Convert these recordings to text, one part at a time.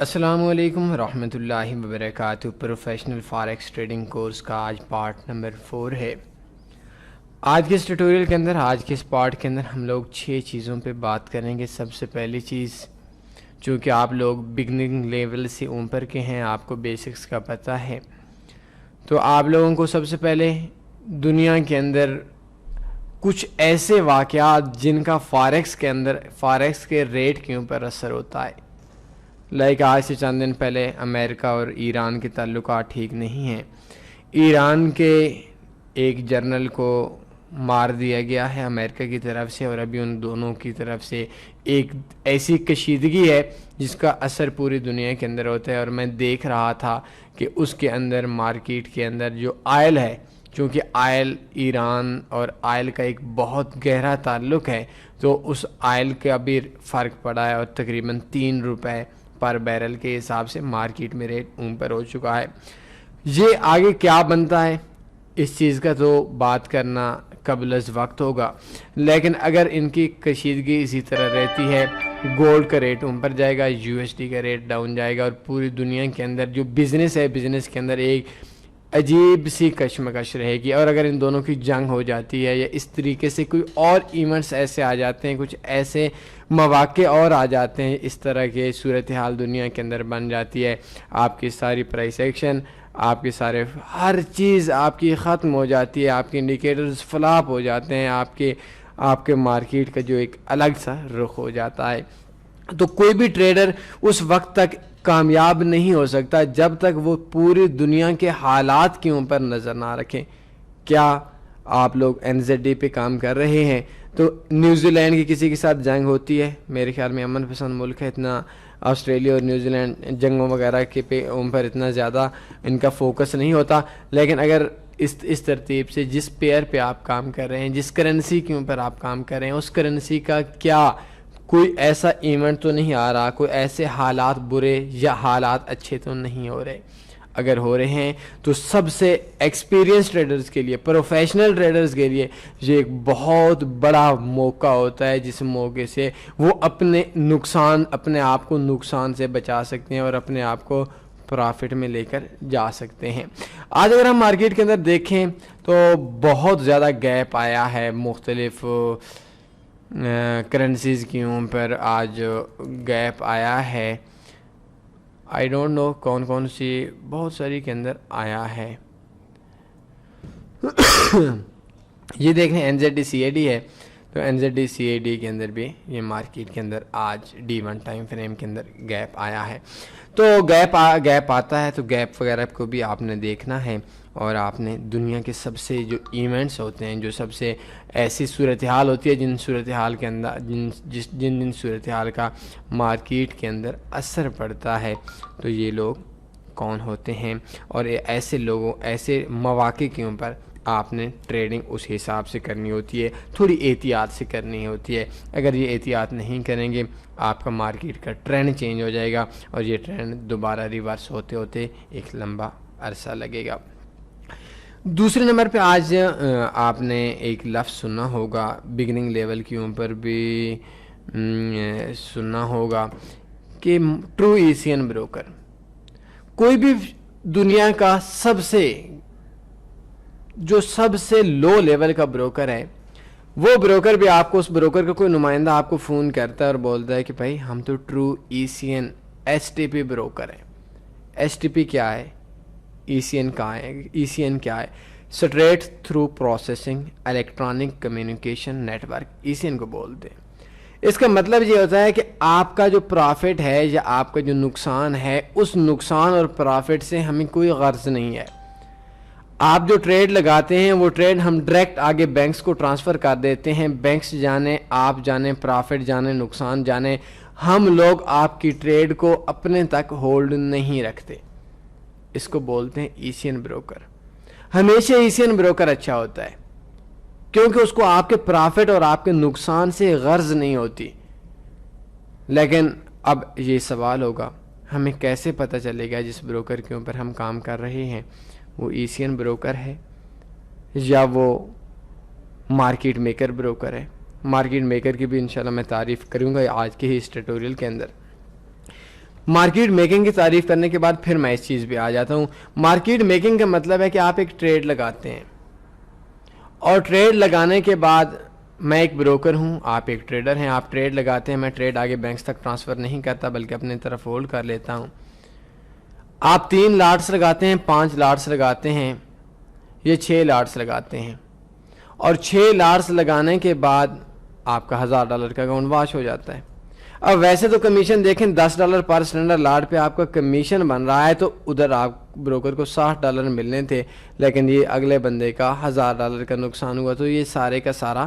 السلام علیکم ورحمۃ اللہ وبرکاتہ۔ پروفیشنل فاریکس ٹریڈنگ کورس کا آج پارٹ نمبر 4 ہے۔ آج کے اس ٹیوٹوریل کے اندر، آج کے اس پارٹ کے اندر ہم لوگ 6 چیزوں پہ بات کریں گے۔ سب سے پہلی چیز، چونکہ آپ لوگ بگننگ لیول سے اوپر کے ہیں، آپ کو بیسکس کا پتہ ہے، تو آپ لوگوں کو سب سے پہلے دنیا کے اندر کچھ ایسے واقعات جن کا فاریکس کے اندر، فاریکس کے ریٹ کے اوپر اثر ہوتا ہے، آج سے چند دن پہلے امریکہ اور ایران کے تعلقات ٹھیک نہیں ہیں۔ ایران کے ایک جرنل کو مار دیا گیا ہے امریکہ کی طرف سے، اور ابھی ان دونوں کی طرف سے ایک ایسی کشیدگی ہے جس کا اثر پوری دنیا کے اندر ہوتا ہے۔ اور میں دیکھ رہا تھا کہ اس کے اندر مارکیٹ کے اندر جو آئل ہے، چونکہ آئل ایران اور آئل کا ایک بہت گہرا تعلق ہے، تو اس آئل کا بھی فرق پڑا ہے اور تقریباً 3 روپے پر بیرل کے حساب سے مارکیٹ میں ریٹ اوپر ہو چکا ہے۔ یہ آگے کیا بنتا ہے اس چیز کا تو بات کرنا قبل از وقت ہوگا، لیکن اگر ان کی کشیدگی اسی طرح رہتی ہے، گولڈ کا ریٹ اوپر جائے گا، یو ایس ڈی کا ریٹ ڈاؤن جائے گا، اور پوری دنیا کے اندر جو بزنس ہے، بزنس کے اندر ایک عجیب سی کشمکش رہے گی۔ اور اگر ان دونوں کی جنگ ہو جاتی ہے، یا اس طریقے سے کوئی اور ایونٹس ایسے آ جاتے ہیں، کچھ ایسے مواقع اور آ جاتے ہیں، اس طرح کے صورتحال دنیا کے اندر بن جاتی ہے، آپ کی ساری پرائس ایکشن، آپ کے سارے ہر چیز آپ کی ختم ہو جاتی ہے، آپ کے انڈیکیٹرز فلاپ ہو جاتے ہیں، آپ کے مارکیٹ کا جو ایک الگ سا رخ ہو جاتا ہے۔ تو کوئی بھی ٹریڈر اس وقت تک کامیاب نہیں ہو سکتا جب تک وہ پوری دنیا کے حالات کے اوپر نظر نہ رکھیں۔ کیا آپ لوگ NZD پہ کام کر رہے ہیں تو نیوزی لینڈ کی کسی کے ساتھ جنگ ہوتی ہے، میرے خیال میں امن پسند ملک ہے، اتنا آسٹریلیا اور نیوزی لینڈ جنگوں وغیرہ کے پہ اوپر اتنا زیادہ ان کا فوکس نہیں ہوتا، لیکن اگر اس ترتیب سے جس پیئر پہ آپ کام کر رہے ہیں، جس کرنسی کے اوپر آپ کام کر رہے ہیں، اس کرنسی کا کیا کوئی ایسا ایونٹ تو نہیں آ رہا، کوئی ایسے حالات برے یا حالات اچھے تو نہیں ہو رہے؟ اگر ہو رہے ہیں تو سب سے ایکسپیرینس ٹریڈرز کے لیے، پروفیشنل ٹریڈرز کے لیے یہ ایک بہت بڑا موقع ہوتا ہے، جس موقع سے وہ اپنے آپ کو نقصان سے بچا سکتے ہیں اور اپنے آپ کو پرافٹ میں لے کر جا سکتے ہیں۔ آج اگر ہم مارکیٹ کے اندر دیکھیں تو بہت زیادہ گیپ آیا ہے مختلف کرنسیز کے اوپر، آج گیپ آیا ہے، آئی ڈونٹ نو کون سی، بہت ساری کے اندر آیا ہے۔ یہ دیکھیں NZD CAD ہے، تو NZD CAD کے اندر بھی یہ مارکیٹ کے اندر آج D1 ٹائم فریم کے اندر گیپ آیا ہے۔ تو گیپ آتا ہے تو گیپ وغیرہ کو بھی آپ نے دیکھنا ہے، اور آپ نے دنیا کے سب سے جو ایونٹس ہوتے ہیں، جو سب سے ایسی صورتحال ہوتی ہے جن صورتحال کے اندر جن صورتحال کا مارکیٹ کے اندر اثر پڑتا ہے، تو یہ لوگ کون ہوتے ہیں، اور ایسے مواقع کے اوپر آپ نے ٹریڈنگ اس حساب سے کرنی ہوتی ہے، تھوڑی احتیاط سے کرنی ہوتی ہے۔ اگر یہ احتیاط نہیں کریں گے، آپ کا مارکیٹ کا ٹرینڈ چینج ہو جائے گا، اور یہ ٹرینڈ دوبارہ ریورس ہوتے ہوتے ایک لمبا عرصہ لگے گا۔ دوسرے نمبر پہ آج آپ نے ایک لفظ سنا ہوگا، بگننگ لیول کے اوپر بھی سنا ہوگا، کہ ٹرو ایشین بروکر۔ کوئی بھی دنیا کا سب سے لو لیول کا بروکر ہے، وہ بروکر بھی آپ کو، اس بروکر کا کوئی نمائندہ آپ کو فون کرتا ہے اور بولتا ہے کہ بھائی ہم تو ٹرو ایشین STP بروکر ہیں۔ STP کیا ہے؟ ECN کیا ہے؟ Straight through processing electronic communication network, ECN کو بولتے ہیں۔ اس کا مطلب یہ ہوتا ہے کہ آپ کا جو پرافٹ ہے یا آپ کا جو نقصان ہے، اس نقصان اور پرافٹ سے ہمیں کوئی غرض نہیں ہے۔ آپ جو ٹریڈ لگاتے ہیں، وہ ٹریڈ ہم ڈائریکٹ آگے بینکس کو ٹرانسفر کر دیتے ہیں، بینکس جانے، آپ جانے، پرافٹ جانے، نقصان جانے، ہم لوگ آپ کی ٹریڈ کو اپنے تک ہولڈ نہیں رکھتے۔ اس کو بولتے ہیں ECN بروکر۔ ہمیشہ ECN بروکر اچھا ہوتا ہے، کیونکہ اس کو آپ کے پرافٹ اور آپ کے نقصان سے غرض نہیں ہوتی۔ لیکن اب یہ سوال ہوگا، ہمیں کیسے پتہ چلے گا جس بروکر کے اوپر ہم کام کر رہے ہیں وہ ECN بروکر ہے یا وہ مارکیٹ میکر بروکر ہے؟ مارکیٹ میکر کی بھی انشاءاللہ میں تعریف کروں گا آج کے ہی اس ٹیوٹوریل کے اندر۔ مارکیٹ میکنگ کی تعریف کرنے کے بعد پھر میں اس چیز پہ آ جاتا ہوں. مارکیٹ میکنگ کا مطلب ہے کہ آپ ایک ٹریڈ لگاتے ہیں, اور ٹریڈ لگانے کے بعد میں ایک بروکر ہوں, آپ ایک ٹریڈر ہیں, آپ ٹریڈ لگاتے ہیں, میں ٹریڈ آگے بینکس تک ٹرانسفر نہیں کرتا بلکہ اپنے طرف ہولڈ کر لیتا ہوں. آپ 3 لاٹس لگاتے ہیں, 5 لاٹس لگاتے ہیں, یہ 6 لاٹس لگاتے ہیں, اور 6 لاٹس لگانے کے بعد آپ کا $1000 کا اکاؤنٹ واش ہو جاتا ہے. اب ویسے تو کمیشن دیکھیں $10 پر سلنڈر لاٹ پہ آپ کا کمیشن بن رہا ہے, تو ادھر آپ بروکر کو $60 ملنے تھے, لیکن یہ اگلے بندے کا $1000 کا نقصان ہوا, تو یہ سارے کا سارا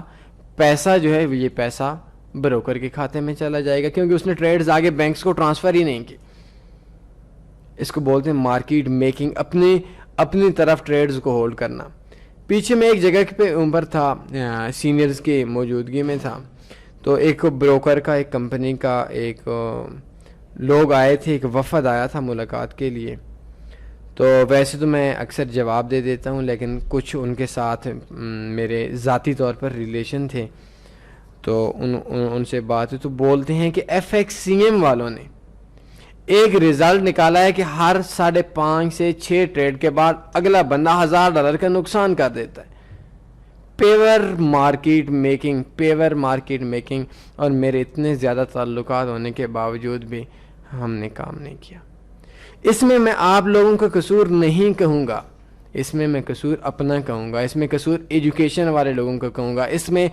پیسہ جو ہے یہ پیسہ بروکر کے کھاتے میں چلا جائے گا, کیونکہ اس نے ٹریڈز آگے بینکس کو ٹرانسفر ہی نہیں کی. اس کو بولتے ہیں مارکیٹ میکنگ, اپنی طرف ٹریڈز کو ہولڈ کرنا. پیچھے میں ایک جگہ پہ اوپر تھا, سینئرز کی موجودگی میں تھا, تو ایک بروکر کا, ایک کمپنی کا ایک لوگ آئے تھے, ایک وفد آیا تھا ملاقات کے لیے. تو ویسے تو میں اکثر جواب دے دیتا ہوں, لیکن کچھ ان کے ساتھ میرے ذاتی طور پر ریلیشن تھے, تو ان سے بات ہوئی, تو بولتے ہیں کہ FXCM والوں نے ایک رزلٹ نکالا ہے کہ ہر 5.5 سے 6 ٹریڈ کے بعد اگلا بندہ $1000 کا نقصان کر دیتا ہے. پیور مارکیٹ میکنگ, اور میرے اتنے زیادہ تعلقات ہونے کے باوجود بھی ہم نے کام نہیں کیا. اس میں میں آپ لوگوں کا قصور نہیں کہوں گا, اس میں میں قصور اپنا کہوں گا, اس میں قصور ایجوکیشن والے لوگوں کا کہوں گا, اس میں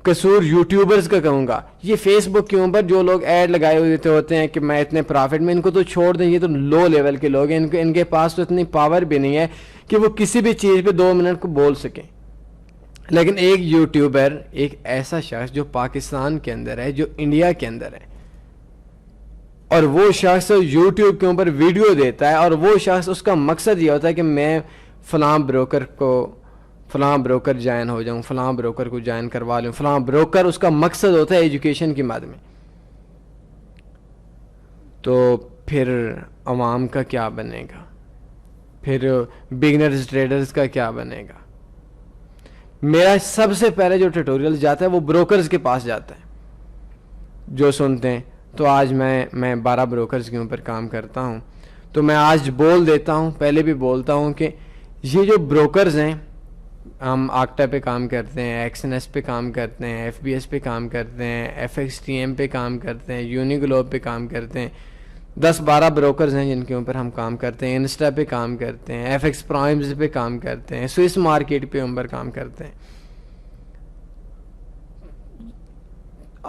قصور یوٹیوبرز کا کہوں گا. یہ فیس بک کے اوپر جو لوگ ایڈ لگائے ہوئے ہوتے ہیں کہ میں اتنے پرافٹ میں, ان کو تو چھوڑ دیں, یہ تو لو لیول کے لوگ ہیں, ان کے پاس تو اتنی پاور بھی نہیں ہے کہ وہ کسی بھی چیز پہ 2 منٹ کو بول سکیں. لیکن ایک یوٹیوبر, ایک ایسا شخص جو پاکستان کے اندر ہے, جو انڈیا کے اندر ہے, اور وہ شخص یوٹیوب کے اوپر ویڈیو دیتا ہے, اور وہ شخص اس کا مقصد یہ ہوتا ہے کہ میں فلاں بروکر جوائن ہو جاؤں, فلاں بروکر کو جوائن کروا لوں, فلاں بروکر, اس کا مقصد ہوتا ہے ایجوکیشن کی مد میں. تو پھر عوام کا کیا بنے گا, پھر بگنرز ٹریڈرز کا کیا بنے گا. میرا سب سے پہلے جو ٹیوٹوریل جاتا ہے وہ بروکرز کے پاس جاتا ہے, جو سنتے ہیں. تو آج میں 12 بروکرز کے اوپر کام کرتا ہوں, تو میں آج بول دیتا ہوں, پہلے بھی بولتا ہوں کہ یہ جو بروکرز ہیں, ہم آکٹا پہ کام کرتے ہیں, ایکسنس پہ کام کرتے ہیں, FBS پہ کام کرتے ہیں, FXTM پہ کام کرتے ہیں, یونیگلوب پہ کام کرتے ہیں. 10-12 بروکرز ہیں جن کے اوپر ہم کام کرتے ہیں. انسٹا پہ کام کرتے ہیں, FX پرائمز پہ کام کرتے ہیں, سوئس مارکیٹ پہ اوپر کام کرتے ہیں,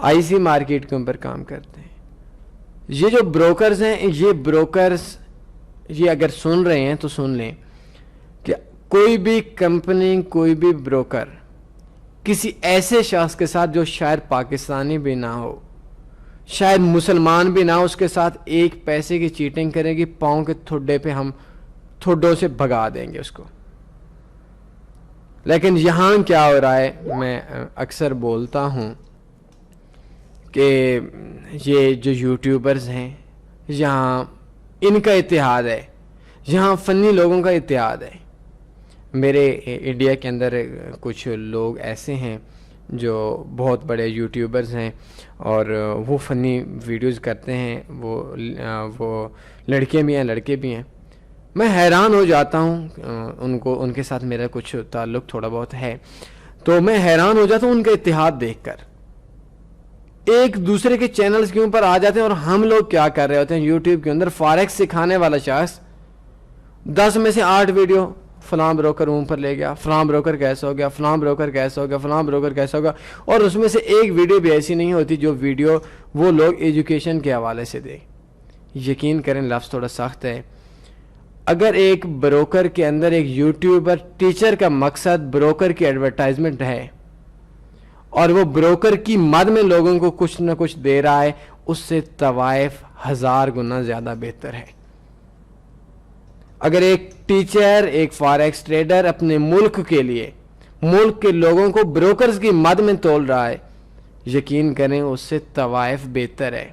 IC مارکیٹ کے اوپر کام کرتے ہیں. یہ جو بروکرز ہیں, یہ بروکرز, یہ اگر سن رہے ہیں تو سن لیں کہ کوئی بھی کمپنی, کوئی بھی بروکر کسی ایسے شخص کے ساتھ جو شاید پاکستانی بھی نہ ہو, شاید مسلمان بھی نہ ہو, اس کے ساتھ ایک پیسے کی چیٹنگ کرے گی, پاؤں کے تھوڑے پہ ہم تھوڑوں سے بھگا دیں گے اس کو. لیکن یہاں کیا ہو رہا ہے, میں اکثر بولتا ہوں کہ یہ جو یوٹیوبرز ہیں, یہاں ان کا اتحاد ہے, یہاں فنی لوگوں کا اتحاد ہے. میرے انڈیا کے اندر کچھ لوگ ایسے ہیں جو بہت بڑے یوٹیوبرز ہیں, اور وہ فنی ویڈیوز کرتے ہیں, وہ لڑکے بھی ہیں, لڑکے بھی ہیں. میں حیران ہو جاتا ہوں, ان کے ساتھ میرا کچھ تعلق تھوڑا بہت ہے, تو میں حیران ہو جاتا ہوں ان کا اتحاد دیکھ کر. ایک دوسرے کے چینلز کے اوپر آ جاتے ہیں, اور ہم لوگ کیا کر رہے ہوتے ہیں یوٹیوب کے اندر, فارکس سکھانے والا شخص 10 میں سے 8 ویڈیو فلاں بروکر اوپر لے گیا, فلاں بروکر کیسا ہو گیا, فلاں بروکر کیسا ہو گیا, فلاں بروکر کیسا ہوگا, اور اس میں سے ایک ویڈیو بھی ایسی نہیں ہوتی جو ویڈیو وہ لوگ ایجوکیشن کے حوالے سے دے. یقین کریں لفظ تھوڑا سخت ہے, اگر ایک بروکر کے اندر ایک یوٹیوبر ٹیچر کا مقصد بروکر کی ایڈورٹائزمنٹ ہے, اور وہ بروکر کی مد میں لوگوں کو کچھ نہ کچھ دے رہا ہے, اس سے طوائف 1000 گنا زیادہ بہتر ہے. اگر ایک ٹیچر, ایک فاریکس ٹریڈر اپنے ملک کے لیے, ملک کے لوگوں کو بروکرز کی مد میں تول رہا ہے, یقین کریں اس سے طوائف بہتر ہے.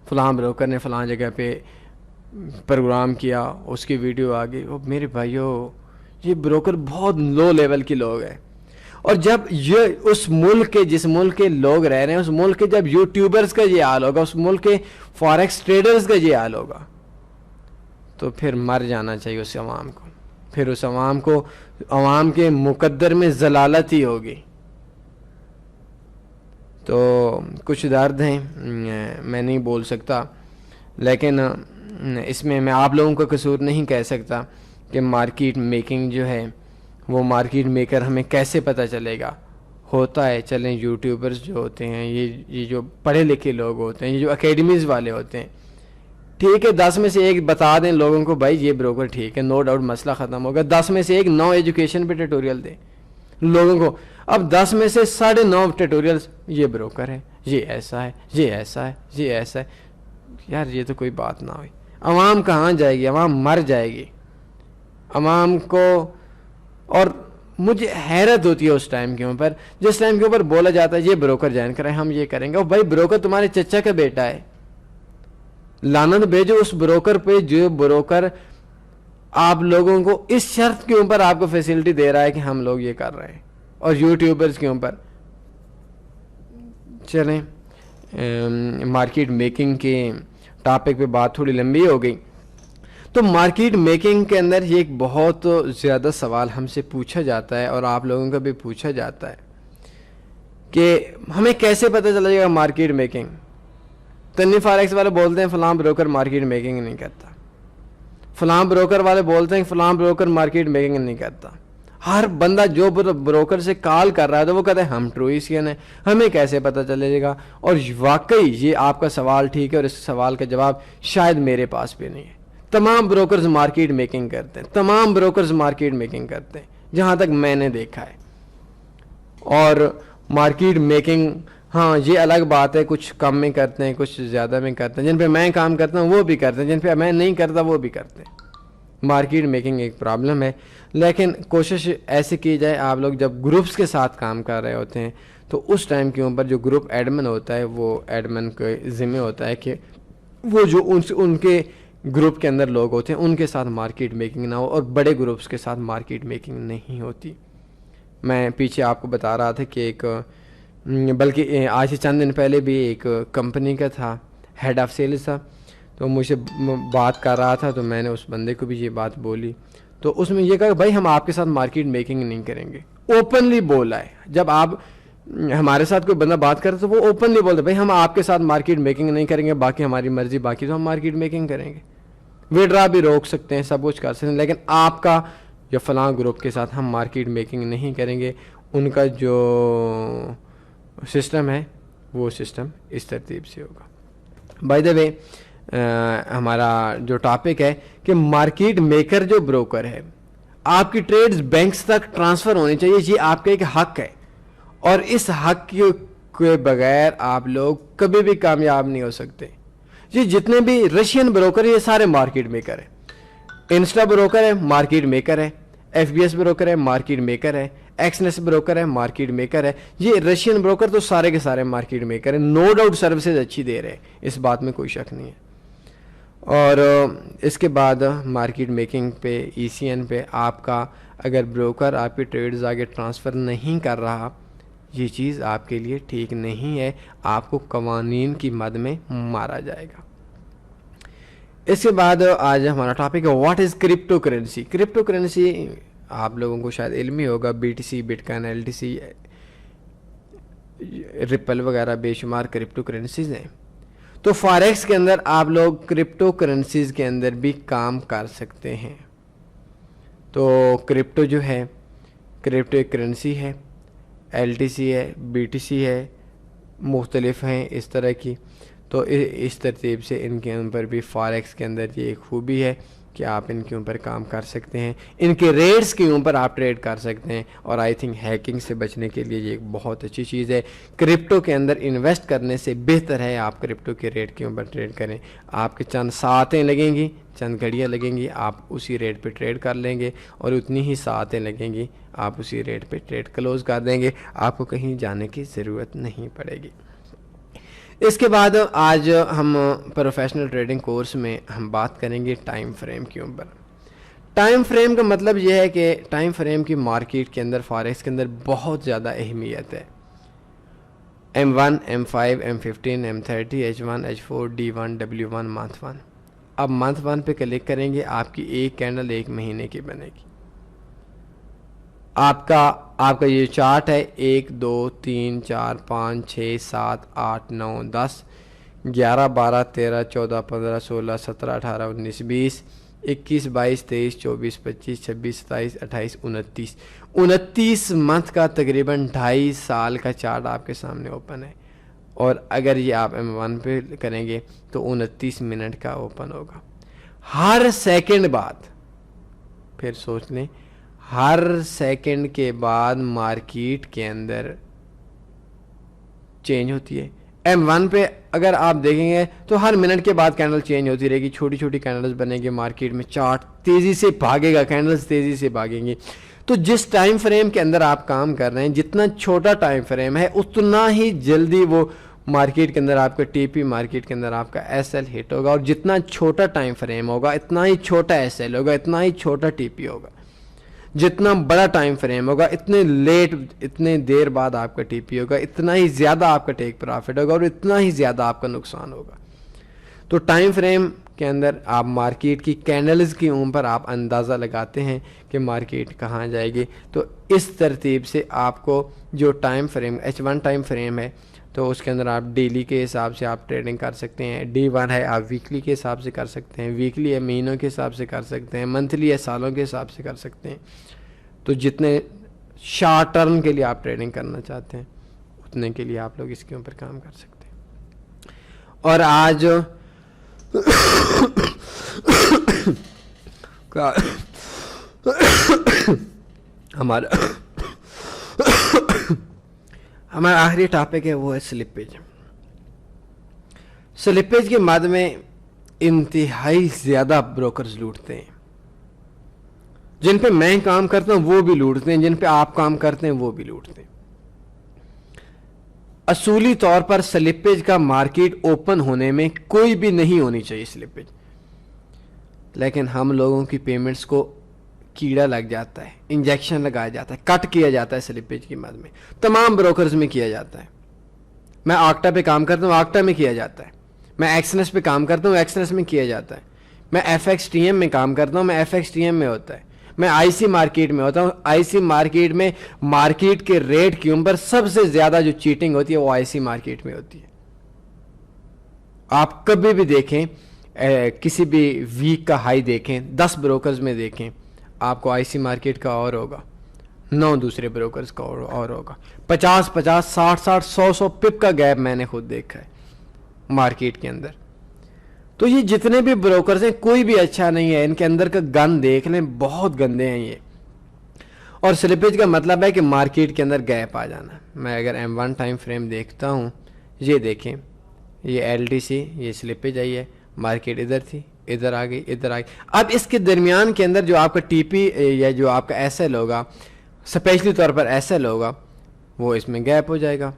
فلاں بروکر نے فلاں جگہ پہ پروگرام کیا, اس کی ویڈیو آ گئی. میرے بھائیو, یہ بروکر بہت لو لیول کے لوگ ہیں, اور جب یہ اس ملک کے جس ملک کے لوگ رہ رہے ہیں اس ملک کے جب یوٹیوبرز کا یہ حال ہوگا, اس ملک کے فاریکس ٹریڈرز کا یہ حال ہوگا, تو پھر مر جانا چاہیے اس عوام کو. پھر اس عوام کو, عوام کے مقدر میں ضلالت ہی ہوگی. تو کچھ درد ہیں میں نہیں بول سکتا, لیکن اس میں میں آپ لوگوں کا قصور نہیں کہہ سکتا کہ مارکیٹ میکنگ جو ہے وہ مارکیٹ میکر ہمیں کیسے پتہ چلے گا. ہوتا ہے, چلیں یوٹیوبرز جو ہوتے ہیں, یہ جو پڑھے لکھے لوگ ہوتے ہیں, یہ جو اکیڈمیز والے ہوتے ہیں, ٹھیک ہے 10 میں سے ایک بتا دیں لوگوں کو بھائی یہ بروکر ٹھیک ہے, نو ڈاؤٹ مسئلہ ختم ہوگا. 10 میں سے ایک 9 ایجوکیشن پہ ٹیٹوریل دیں لوگوں کو. اب 10 میں سے 9.5 ٹیٹوریلز یہ بروکر ہے, یہ ایسا ہے, یہ ایسا ہے, یہ ایسا ہے. یار یہ تو کوئی بات نہ ہوئی. عوام کہاں جائے گی؟ عوام مر جائے گی. عوام کو, اور مجھے حیرت ہوتی ہے اس ٹائم کے اوپر جس ٹائم کے اوپر بولا جاتا ہے یہ بروکر جوائن کریں, ہم یہ کریں گے. اور بھائی بروکر تمہارے چچا کا بیٹا ہے, لعنت بھیجو اس بروکر پہ جو بروکر آپ لوگوں کو اس شرط کے اوپر آپ کو فیسلٹی دے رہا ہے کہ ہم لوگ یہ کر رہے ہیں. اور یوٹیوبرز کے اوپر چلیں مارکیٹ میکنگ کے ٹاپک پہ بات تھوڑی لمبی ہو گئی. تو مارکیٹ میکنگ کے اندر یہ ایک بہت زیادہ سوال ہم سے پوچھا جاتا ہے اور آپ لوگوں کا بھی پوچھا جاتا ہے کہ ہمیں کیسے پتہ چلے گا مارکیٹ میکنگ. تنی فاریکس والے بولتے ہیں فلاں بروکر مارکیٹ میکنگ نہیں کرتا, فلاں بروکر والے بولتے ہیں فلاں بروکر مارکیٹ میکنگ نہیں کرتا. ہر بندہ جو بروکر سے کال کر رہا ہے تو وہ کہتا ہے ہم ٹرویسین ہیں, ہمیں کیسے پتہ چلے گا. اور واقعی یہ آپ کا سوال ٹھیک ہے اور اس سوال کا جواب شاید میرے پاس بھی نہیں ہے. تمام بروکرز مارکیٹ میکنگ کرتے ہیں, تمام بروکرز مارکیٹ میکنگ کرتے ہیں جہاں تک میں نے دیکھا ہے. اور مارکیٹ میکنگ ہاں یہ الگ بات ہے, کچھ کم میں کرتے ہیں کچھ زیادہ میں کرتے ہیں. جن پہ میں کام کرتا ہوں وہ بھی کرتے ہیں, جن پہ میں نہیں کرتا وہ بھی کرتے ہیں. مارکیٹ میکنگ ایک پرابلم ہے, لیکن کوشش ایسے کی جائے. آپ لوگ جب گروپس کے ساتھ کام کر رہے ہوتے ہیں تو اس ٹائم کے اوپر جو گروپ ایڈمن ہوتا ہے وہ ایڈمن کے ذمہ ہوتا ہے کہ وہ جو ان کے گروپ کے اندر لوگ ہوتے ہیں ان کے ساتھ مارکیٹ میکنگ نہ ہو, اور بڑے گروپس کے ساتھ مارکیٹ میکنگ نہیں ہوتی. میں پیچھے آپ کو بتا رہا تھا کہ ایک, بلکہ آج سے چند دن پہلے بھی ایک کمپنی کا تھا, ہیڈ آف سیلز تھا, تو مجھے بات کر رہا تھا تو میں نے اس بندے کو بھی یہ بات بولی. تو اس میں یہ کہا کہ بھائی ہم آپ کے ساتھ مارکیٹ میکنگ نہیں کریں گے. اوپنلی بولا ہے, جب آپ ہمارے ساتھ کوئی بندہ بات کرتا تو وہ اوپنلی بولتا ہے بھائی ہم آپ کے ساتھ مارکیٹ میکنگ نہیں کریں گے, باقی ہماری مرضی, باقی تو ہم مارکیٹ میکنگ کریں گے. وڈرا بھی روک سکتے ہیں, سب کچھ کر سکتے ہیں, لیکن آپ کا جو فلاں گروپ کے ساتھ ہم مارکیٹ میکنگ نہیں کریں گے. ان کا جو سسٹم ہے وہ سسٹم اس ترتیب سے ہوگا. بائی دا وے ہمارا جو ٹاپک ہے کہ مارکیٹ میکر جو بروکر ہے, آپ کی ٹریڈز بینکس تک ٹرانسفر ہونی چاہیے. یہ آپ کا ایک حق ہے, اور اس حق کے بغیر آپ لوگ کبھی بھی کامیاب نہیں ہو سکتے. یہ جتنے بھی رشین بروکر ہیں یہ سارے مارکیٹ میکر ہیں. انسٹا بروکر ہے مارکیٹ میکر ہے, ایف بی ایس بروکر ہے مارکیٹ میکر ہے, ایکسنس بروکر ہے مارکیٹ میکر ہے. یہ رشین بروکر تو سارے کے سارے مارکیٹ میکر ہیں. نو ڈاؤٹ سروسز اچھی دے رہے ہیں, اس بات میں کوئی شک نہیں ہے. اور اس کے بعد مارکیٹ میکنگ پہ ای سی این پہ آپ کا اگر بروکر آپ کی ٹریڈز آگے ٹرانسفر نہیں کر رہا, یہ چیز آپ کے لیے ٹھیک نہیں ہے. آپ کو قوانین کی مد میں مارا جائے گا. اس کے بعد آج ہمارا ٹاپک ہے what is crypto currency. Crypto currency آپ لوگوں کو شاید علم ہی ہوگا, بی ٹی سی, بٹ کائن, ایل ٹی سی, ریپل وغیرہ بے شمار کرپٹو کرنسیز ہیں. تو فاریکس کے اندر آپ لوگ کرپٹو کرنسیز کے اندر بھی کام کر سکتے ہیں. تو کرپٹو جو ہے, کرپٹو ایک کرنسی ہے, ایل ٹی سی ہے, بی ٹی سی ہے, مختلف ہیں اس طرح کی. تو اس ترتیب سے ان کے اوپر بھی فاریکس کے اندر یہ ایک خوبی ہے کہ آپ ان کے اوپر کام کر سکتے ہیں, ان کے ریٹس کے اوپر آپ ٹریڈ کر سکتے ہیں. اور آئی تھنک ہیکنگ سے بچنے کے لیے یہ ایک بہت اچھی چیز ہے. کرپٹو کے اندر انویسٹ کرنے سے بہتر ہے آپ کرپٹو کے ریٹ کے اوپر ٹریڈ کریں. آپ کے چند ساعتیں لگیں گی, چند گھڑیاں لگیں گی, آپ اسی ریٹ پہ ٹریڈ کر لیں گے, اور اتنی ہی ساعتیں لگیں گی, آپ اسی ریٹ پہ ٹریڈ کلوز کر دیں گے. آپ کو کہیں جانے کی ضرورت نہیں پڑے گی. اس کے بعد آج ہم پروفیشنل ٹریڈنگ کورس میں ہم بات کریں گے ٹائم فریم کے اوپر. ٹائم فریم کا مطلب یہ ہے کہ ٹائم فریم کی مارکیٹ کے اندر فاریکس کے اندر بہت زیادہ اہمیت ہے. M1 M5 M15 M30 H1 H4 D1 W1 month 1. اب منتھ 1 پہ کلک کریں گے, آپ کی ایک کینڈل ایک مہینے کی بنے گی. آپ کا یہ چارٹ ہے 1 2 3 4 5 6 7 8 9 10 11 12 13 14 15 16 17 18 19 20 21 22 23 24 25 26 27 28 29 29 منتھ کا تقریباً 2.5 سال کا چارٹ آپ کے سامنے اوپن ہے. اور اگر یہ آپ M1 پہ کریں گے تو 29 منٹ کا اوپن ہوگا. ہر سیکنڈ بعد, پھر سوچ لیں, ہر سیکنڈ کے بعد مارکیٹ کے اندر چینج ہوتی ہے. M1 پہ اگر آپ دیکھیں گے تو ہر منٹ کے بعد کینڈل چینج ہوتی رہے گی, چھوٹی چھوٹی کینڈلز بنے گی مارکیٹ میں, چارٹ تیزی سے بھاگے گا, کینڈلز تیزی سے بھاگیں گی. تو جس ٹائم فریم کے اندر آپ کام کر رہے ہیں, جتنا چھوٹا ٹائم فریم ہے اتنا ہی جلدی وہ مارکیٹ کے اندر آپ کا ٹی پی, مارکیٹ کے اندر آپ کا ایس ایل ہٹ ہوگا. اور جتنا چھوٹا ٹائم فریم ہوگا اتنا ہی چھوٹا ایس ایل ہوگا, اتنا ہی چھوٹا ٹی پی ہوگا. جتنا بڑا ٹائم فریم ہوگا اتنے دیر بعد آپ کا ٹی پی ہوگا, اتنا ہی زیادہ آپ کا ٹیک پرافٹ ہوگا اور اتنا ہی زیادہ آپ کا نقصان ہوگا. تو ٹائم فریم کے اندر آپ مارکیٹ کی کینڈلز کی اوپر آپ اندازہ لگاتے ہیں کہ مارکیٹ کہاں جائے گی. تو اس ترتیب سے آپ کو جو time frame H1 time frame ہے تو اس کے اندر آپ ڈیلی کے حساب سے آپ ٹریڈنگ کر سکتے ہیں. D1 ہے آپ ویکلی کے حساب سے کر سکتے ہیں, ویکلی ہے مہینوں کے حساب سے کر سکتے ہیں, منتھلی ہے سالوں کے حساب سے کر سکتے ہیں. تو جتنے شارٹ ٹرم کے لیے آپ ٹریڈنگ کرنا چاہتے ہیں اتنے کے لیے آپ لوگ اس کے اوپر کام کر سکتے ہیں. اور آج ہمارا آخری ٹاپک ہے وہ ہے سلپیج. سلپیج کے مد میں انتہائی زیادہ بروکرز لوٹتے ہیں. جن پہ میں کام کرتا ہوں وہ بھی لوٹتے ہیں, جن پہ آپ کام کرتے ہیں وہ بھی لوٹتے ہیں. اصولی طور پر سلپیج کا مارکیٹ اوپن ہونے میں کوئی بھی نہیں ہونی چاہیے سلپیج, لیکن ہم لوگوں کی پیمنٹس کو کیڑا لگ جاتا ہے, انجیکشن لگایا جاتا ہے, کٹ کیا جاتا ہے سلپیج کی مد میں. تمام بروکرز میں کیا جاتا ہے. میں آکٹا پہ کام کرتا ہوں, آکٹا میں کیا جاتا ہے. میں ایکسنس پہ کام کرتا ہوں, ایکسنس میں کیا جاتا ہے. میں ایف ایکس ٹی ایم میں کام کرتا ہوں, میں ایف ایکس ٹی ایم میں ہوتا ہے. میں آئی سی مارکیٹ میں ہوتا ہوں, آئی سی مارکیٹ میں مارکیٹ کے ریٹ کے اوپر سب سے زیادہ جو چیٹنگ ہوتی ہے وہ آئی سی مارکیٹ میں ہوتی ہے. آپ کبھی بھی دیکھیں, کسی بھی ویک کا ہائی دیکھیں, 10 بروکرز میں دیکھیں, آپ کو آئی سی مارکیٹ کا اور ہوگا, 9 دوسرے بروکرز کا اور ہوگا. 50 60 100 پپ کا گیپ میں نے خود دیکھا ہے مارکیٹ کے اندر. تو یہ جتنے بھی بروکرز ہیں کوئی بھی اچھا نہیں ہے, ان کے اندر کا گن دیکھ لیں, بہت گندے ہیں یہ. اور سلپیج کا مطلب ہے کہ مارکیٹ کے اندر گیپ آ جانا. میں اگر M1 ٹائم فریم دیکھتا ہوں, یہ دیکھیں, یہ ایل ڈی سی, یہ سلپیج آئی ہے, مارکیٹ ادھر تھی, ادھر آ گئی, ادھر آ گئی. اب اس کے درمیان کے اندر جو آپ کا ٹی پی یا جو آپ کا ایس ایل ہوگا, اسپیشلی طور پر ایس ایل ہوگا, وہ اس میں گیپ ہو جائے گا.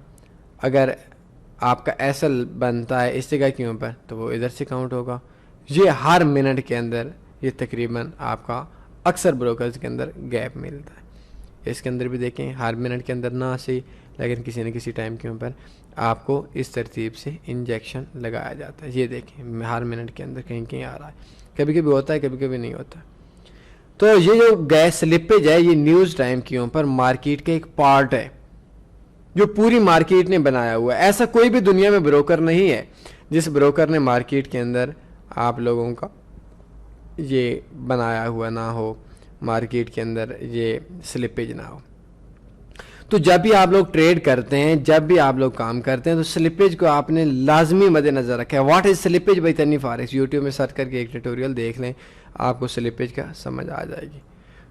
اگر آپ کا ایس ایل بنتا ہے اس جگہ کے اوپر تو وہ ادھر سے کاؤنٹ ہوگا. یہ ہر منٹ کے اندر یہ تقریباً آپ کا اکثر بروکرز کے اندر گیپ ملتا ہے. اس کے اندر بھی دیکھیں ہر منٹ کے اندر نہ صحیح لیکن کسی نہ کسی ٹائم کے اوپر آپ کو اس ترتیب سے انجیکشن لگایا جاتا ہے. یہ دیکھیں ہر منٹ کے اندر کہیں کہیں آ رہا ہے, کبھی کبھی ہوتا ہے, کبھی کبھی نہیں ہوتا. تو یہ جو گیس سلپیج ہے یہ نیوز ٹائم کے اوپر مارکیٹ کا ایک پارٹ ہے جو پوری مارکیٹ نے بنایا ہوا ہے. ایسا کوئی بھی دنیا میں بروکر نہیں ہے جس بروکر نے مارکیٹ کے اندر آپ لوگوں کا یہ بنایا ہوا نہ ہو, مارکیٹ کے اندر یہ سلپیج نہ ہو. تو جب بھی آپ لوگ ٹریڈ کرتے ہیں, جب بھی آپ لوگ کام کرتے ہیں تو سلپیج کو آپ نے لازمی مد نظر رکھا ہے. واٹ از سلپیج بائی تنی فارکس, یوٹیوب میں سرچ کر کے ایک ٹیوٹوریل دیکھ لیں, آپ کو سلپیج کا سمجھ آ جائے گی.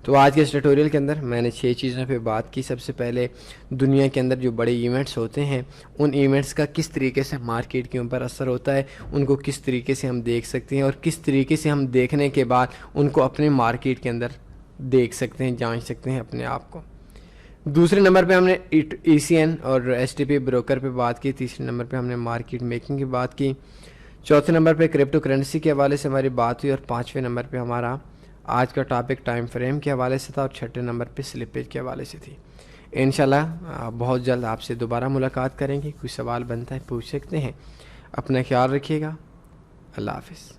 تو آج کے اس ٹیوٹوریل کے اندر میں نے 6 چیزوں پہ بات کی. سب سے پہلے دنیا کے اندر جو بڑے ایونٹس ہوتے ہیں ان ایونٹس کا کس طریقے سے مارکیٹ کے اوپر اثر ہوتا ہے, ان کو کس طریقے سے ہم دیکھ سکتے ہیں اور کس طریقے سے ہم دیکھنے کے بعد ان کو اپنے مارکیٹ کے اندر دیکھ سکتے ہیں, جانچ سکتے ہیں اپنے آپ کو. دوسرے نمبر پہ ہم نے ای سی این اور ایس ٹی پی بروکر پہ بات کی. تیسرے نمبر پہ ہم نے مارکیٹ میکنگ کی بات کی. چوتھے نمبر پہ کرپٹو کرنسی کے حوالے سے ہماری بات ہوئی. اور 5ویں نمبر پہ ہمارا آج کا ٹاپک ٹائم فریم کے حوالے سے تھا اور چھٹے نمبر پہ سلپیج کے حوالے سے تھی. انشاءاللہ بہت جلد آپ سے دوبارہ ملاقات کریں گے. کوئی سوال بنتا ہے پوچھ سکتے ہیں. اپنا خیال رکھیے گا. اللہ حافظ.